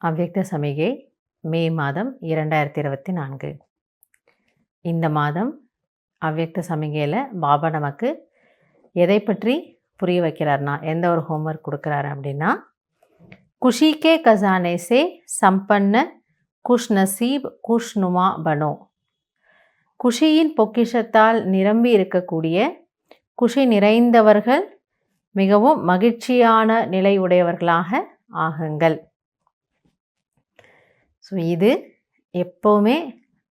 அவ்யக்த சமிகை மே மாதம் 2024. இந்த மாதம் அவ்யக்த சமிகையில் பாபா நமக்கு எதை பற்றி புரிய வைக்கிறார்னா, எந்த ஒரு ஹோம்ஒர்க் கொடுக்குறாரு அப்படின்னா, குஷி கே கசானே சே சம்பன்ன குஷ் நசீப் குஷ்னுமா பனோ. குஷியின் பொக்கிஷத்தால் நிரம்பி இருக்கக்கூடிய குஷி நிறைந்தவர்கள் மிகவும் மகிழ்ச்சியான நிலை உடையவர்களாக ஆகுங்கள். ஸோ இது எப்போவுமே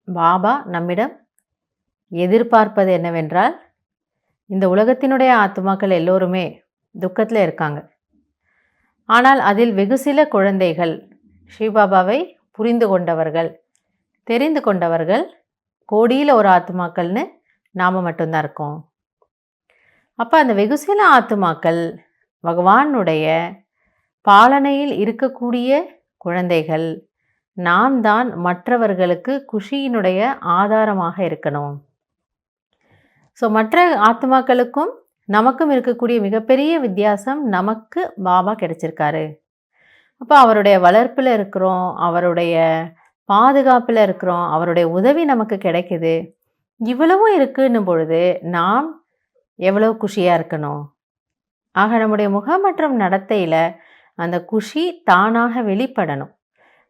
பாபா நம்மிடம் எதிர்பார்ப்பது என்னவென்றால், இந்த உலகத்தினுடைய ஆத்மாக்கள் எல்லோருமே துக்கத்தில் இருக்காங்க. ஆனால் அதில் வெகு சில குழந்தைகள் ஸ்ரீபாபாவை புரிந்து கொண்டவர்கள், தெரிந்து கொண்டவர்கள் கோடியில் ஒரு ஆத்மாக்கள்னு நாம் மட்டும்தான் இருக்கோம். அப்போ அந்த வெகு சில ஆத்மாக்கள் பகவானுடைய பாலனையில் இருக்கக்கூடிய குழந்தைகள். நாம் தான் மற்றவர்களுக்கு குஷியினுடைய ஆதாரமாக இருக்கணும். ஸோ மற்ற ஆத்மாக்களுக்கும் நமக்கும் இருக்கக்கூடிய மிகப்பெரிய வித்தியாசம், நமக்கு பாபா கிடைச்சிருக்காரு. அப்போ அவருடைய வளர்ப்பில் இருக்கிறோம், அவருடைய பாதுகாப்பில் இருக்கிறோம், அவருடைய உதவி நமக்கு கிடைக்குது. இவ்வளவும் இருக்குன்னும் பொழுது நாம் எவ்வளவு குஷியாக இருக்கணும். ஆக நம்முடைய முகம் மற்றும் நடத்தையில் அந்த குஷி தானாக வெளிப்படணும்.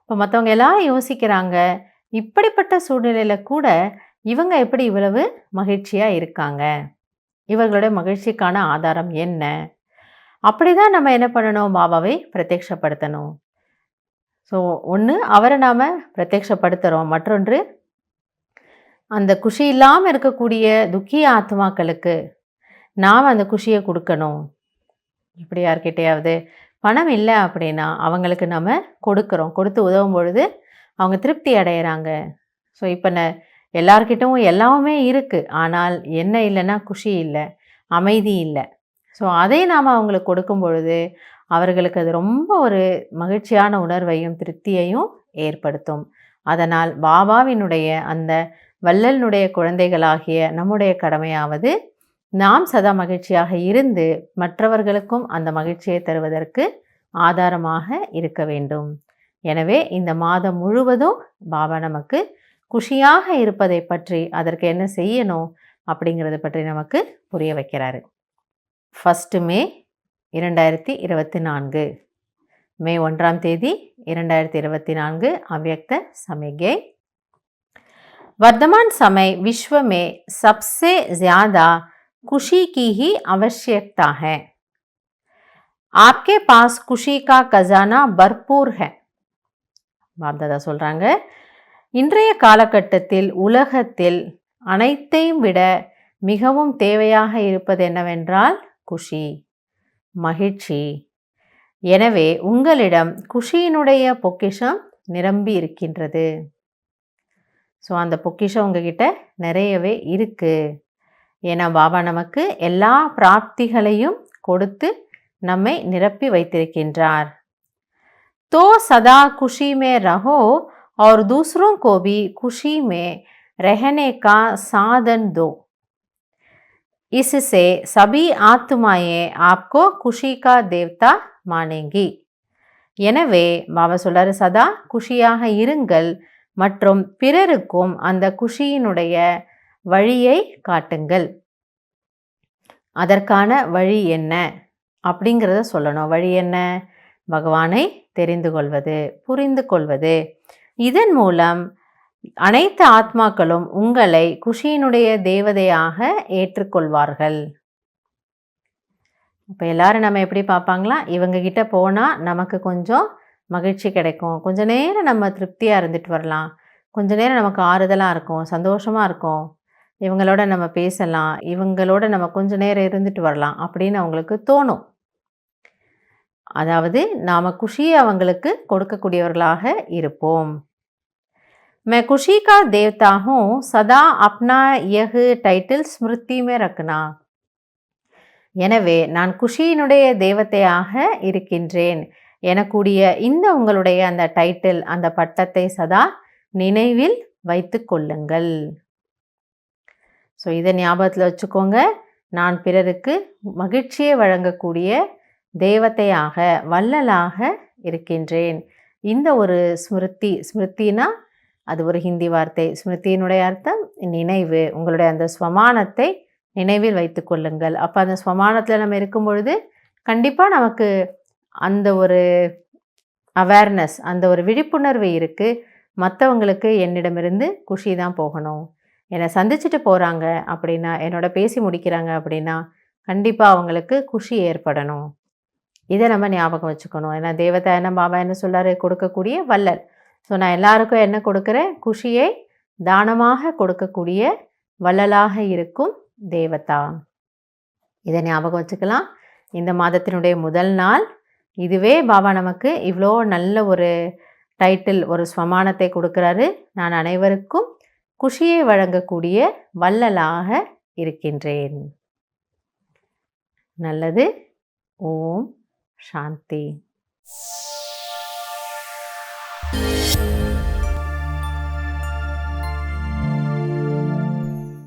இப்போ மற்றவங்க எல்லாரும் யோசிக்கிறாங்க, இப்படிப்பட்ட சூழ்நிலையில் கூட இவங்க எப்படி இவ்வளவு மகிழ்ச்சியாக இருக்காங்க, இவர்களுடைய மகிழ்ச்சிக்கான ஆதாரம் என்ன? அப்படி தான் நம்ம என்ன பண்ணணும், பாபாவை பிரத்யக்ஷப்படுத்தணும். ஸோ ஒன்று அவரை நாம் பிரத்யக்ஷப்படுத்துகிறோம், மற்றொன்று அந்த குஷி இல்லாமல் இருக்கக்கூடிய துக்கிய ஆத்மாக்களுக்கு நாம் அந்த குஷியை கொடுக்கணும். இப்படி யார்கிட்டையாவது பணம் இல்லை அப்படின்னா அவங்களுக்கு நம்ம கொடுத்து உதவும் பொழுது அவங்க திருப்தி அடைகிறாங்க. ஸோ இப்போ எல்லார்கிட்டவும் எல்லாமே இருக்குது, ஆனால் என்ன இல்லைன்னா குஷி இல்லை, அமைதி இல்லை. ஸோ அதை நாம் அவங்களுக்கு கொடுக்கும் பொழுது அவர்களுக்கு அது ரொம்ப ஒரு மகிழ்ச்சியான உணர்வையும் திருப்தியையும் ஏற்படுத்தும். அதனால் பாபாவினுடைய அந்த வள்ளலினுடைய குழந்தைகளாகிய நம்முடைய கடமையாவது நாம் சதா மகிழ்ச்சியாக இருந்து மற்றவர்களுக்கும் அந்த மகிழ்ச்சியை தருவதற்கு ஆதாரமாக இருக்க வேண்டும். எனவே இந்த மாதம் முழுவதும் பாபா நமக்கு குஷியாக இருப்பதை பற்றி, அதற்கு என்ன செய்யணும் அப்படிங்கிறத பற்றி நமக்கு புரிய வைக்கிறாரு. 1 மே 2024, மே 1ஆம் தேதி 2024 अव्यक्त समिगै. वर्तमान समय विश्व में सबसे ज़्यादा खुशी की ही आवश्यकता है. आपके पास खुशी का खजाना भरपूर है. பாப் தாதா சொல்கிறாங்க, இன்றைய காலகட்டத்தில் உலகத்தில் அனைத்தையும் விட மிகவும் தேவையாக இருப்பது என்னவென்றால் குஷி, மகிழ்ச்சி. எனவே உங்களிடம் குஷியினுடைய பொக்கிஷம் நிரம்பி இருக்கின்றது. ஸோ அந்த பொக்கிஷம் உங்ககிட்ட நிறையவே இருக்குது. ஏன்னா பாபா நமக்கு எல்லா பிராப்திகளையும் கொடுத்து நம்மை நிரப்பி வைத்திருக்கின்றார். तो सदा खुशी में रहो और दूसरों को भी खुशी में रहने का साधन दो. इससे सभी आत्माएं आपको खुशी का देवता मानेंगी. எனவே பாபா சொல்றாரு, சதா குஷியாக இருங்கள் மற்றும் பிறருக்கும் அந்த குஷியினுடைய வழியை காட்டுங்கள். அதற்கான வழி என்ன அப்படிங்கிறத சொல்லணும். வழி என்ன? பகவானை தெரிந்து கொள்வது, புரிந்து கொள்வது. இதன் மூலம் அனைத்து ஆத்மாக்களும் உங்களை குஷியினுடைய தேவதையாக ஏற்றுக்கொள்வார்கள். இப்போ எல்லாரும் நம்ம எப்படி பார்ப்பாங்களா, இவங்க கிட்ட போனால் நமக்கு கொஞ்சம் மகிழ்ச்சி கிடைக்கும், கொஞ்ச நேரம் நம்ம திருப்தியாக இருந்துட்டு வரலாம், கொஞ்ச நேரம் நமக்கு ஆறுதலாக இருக்கும், சந்தோஷமாக இருக்கும், இவங்களோட நம்ம பேசலாம், இவங்களோட நம்ம கொஞ்ச நேரம் இருந்துட்டு வரலாம் அப்படின்னு அவங்களுக்கு தோணும். அதாவது நாம் குஷியை அவங்களுக்கு கொடுக்கக்கூடியவர்களாக இருப்போம். मैं खुशी का देवता हूँ, सदा अपना यह टाइटल स्मृति में रखना. எனவே நான் குஷியினுடைய தேவதையாக இருக்கின்றேன் எனக்கூடிய இந்த உங்களுடைய அந்த டைட்டில், அந்த பட்டத்தை சதா நினைவில் வைத்து கொள்ளுங்கள். ஸோ இதை ஞாபகத்தில் வச்சுக்கோங்க. நான் பிறருக்கு மகிழ்ச்சியை வழங்கக்கூடிய தேவதையாக, வள்ளலாக இருக்கின்றேன். இந்த ஒரு ஸ்மிருத்தினா அது ஒரு ஹிந்தி வார்த்தை. ஸ்மிருதியினுடைய அர்த்தம் நினைவு. உங்களுடைய அந்த ஸ்வமானத்தை நினைவில் வைத்துக் கொள்ளுங்கள். அப்போ அந்த ஸ்வமானத்தில் நம்ம இருக்கும் பொழுது கண்டிப்பாக நமக்கு அந்த ஒரு அவேர்னஸ், அந்த ஒரு விழிப்புணர்வு இருக்குது. மற்றவங்களுக்கு என்னிடமிருந்து குஷி தான் போகணும். என்னை சந்திச்சுட்டு போகிறாங்க அப்படின்னா, என்னோட பேசி முடிக்கிறாங்க அப்படின்னா, கண்டிப்பாக அவங்களுக்கு குஷி ஏற்படணும். இதை நம்ம ஞாபகம் வச்சுக்கணும். ஏன்னா தேவதாயன பாபா என்ன சொல்கிறாரு, கொடுக்கக்கூடிய வள்ளல். ஸோ நான் எல்லாருக்கும் என்ன கொடுக்குறேன், குஷியை தானமாக கொடுக்கக்கூடிய வள்ளலாக இருக்கும் தேவதா. இதை ஞாபகம் வச்சுக்கலாம். இந்த மாதத்தினுடைய முதல் நாள் இதுவே பாபா நமக்கு இவ்வளோ நல்ல ஒரு டைட்டில், ஒரு ஸ்வமானத்தை கொடுக்குறாரு. நான் அனைவருக்கும் குஷியை வழங்கக்கூடிய வள்ளலாக இருக்கின்றேன். நல்லது. ஓம் சாந்தி.